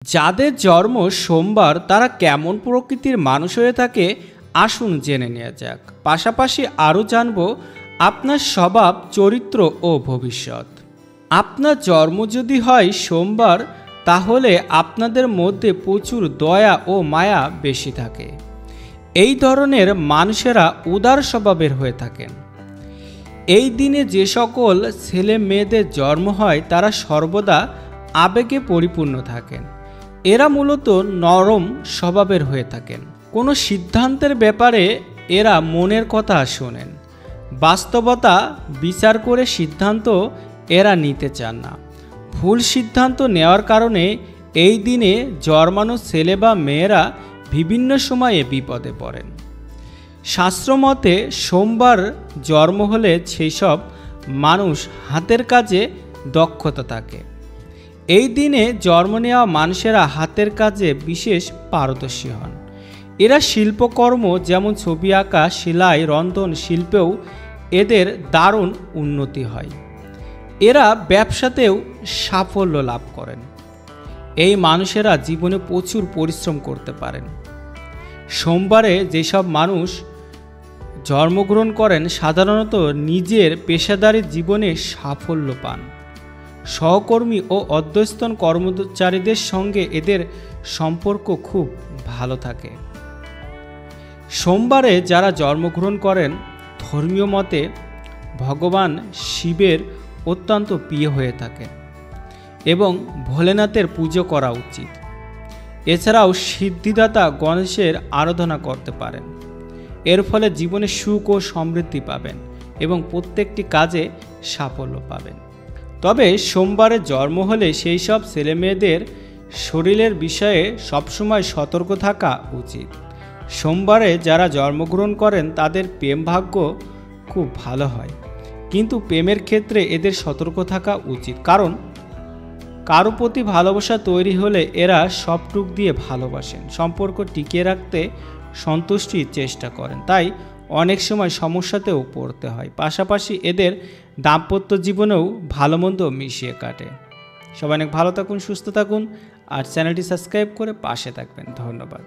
যাদের জন্ম সোমবার তারা কেমন প্রকৃতির মানুষ হয়ে থাকে আসুন জেনে নেওয়া যাক। পাশাপাশি আরও জানব আপনার স্বভাব, চরিত্র ও ভবিষ্যৎ। আপনার জন্ম যদি হয় সোমবার, তাহলে আপনাদের মধ্যে প্রচুর দয়া ও মায়া বেশি থাকে। এই ধরনের মানুষেরা উদার স্বভাবের হয়ে থাকেন। এই দিনে যে সকল ছেলে মেয়েদের জন্ম হয় তারা সর্বদা আবেগে পরিপূর্ণ থাকেন। এরা মূলত নরম স্বভাবের হয়ে থাকেন। কোনো সিদ্ধান্তের ব্যাপারে এরা মনের কথা শোনেন। বাস্তবতা বিচার করে সিদ্ধান্ত এরা নিতে চান না। ভুল সিদ্ধান্ত নেওয়ার কারণে এই দিনে জন্মানো ছেলে বা মেয়েরা বিভিন্ন সময়ে বিপদে পড়েন। শাস্ত্রমতে সোমবার জন্ম হলে সেই সব মানুষ হাতের কাজে দক্ষতা থাকে। এই দিনে জন্ম নেওয়া মানুষেরা হাতের কাজে বিশেষ পারদর্শী হন। এরা শিল্পকর্ম যেমন ছবি আঁকা, সেলাই, রন্ধন শিল্পেও এদের দারুণ উন্নতি হয়। এরা ব্যবসাতেও সাফল্য লাভ করেন। এই মানুষেরা জীবনে প্রচুর পরিশ্রম করতে পারেন। সোমবারে যেসব মানুষ জন্মগ্রহণ করেন সাধারণত নিজের পেশাদারি জীবনে সাফল্য পান। সহকর্মী ও অধ্যস্তন কর্মচারীদের সঙ্গে এদের সম্পর্ক খুব ভালো থাকে। সোমবারে যারা জন্মগ্রহণ করেন ধর্মীয় মতে ভগবান শিবের অত্যন্ত প্রিয় হয়ে থাকে এবং ভোলেনাথের পুজো করা উচিত। এছাড়াও সিদ্ধিদাতা গণেশের আরাধনা করতে পারেন। এর ফলে জীবনে সুখ ও সমৃদ্ধি পাবেন এবং প্রত্যেকটি কাজে সাফল্য পাবেন। তবে সোমবারে জন্ম হলে সেই সব ছেলেমেয়েদের শরীরের বিষয়ে সবসময় সতর্ক থাকা উচিত। সোমবারে যারা জন্মগ্রহণ করেন তাদের প্রেম ভাগ্য খুব ভালো হয়, কিন্তু প্রেমের ক্ষেত্রে এদের সতর্ক থাকা উচিত, কারণ কারো প্রতি ভালোবাসা তৈরি হলে এরা সবটুক দিয়ে ভালোবাসেন, সম্পর্ক টিকিয়ে রাখতে সন্তুষ্টির চেষ্টা করেন, তাই অনেক সময় সমস্যাতেও পড়তে হয়। পাশাপাশি এদের দাম্পত্য জীবনেও ভালো মন্দ মিশিয়ে কাটে। সবাই অনেক ভালো থাকুন, সুস্থ থাকুন আর চ্যানেলটি সাবস্ক্রাইব করে পাশে থাকবেন। ধন্যবাদ।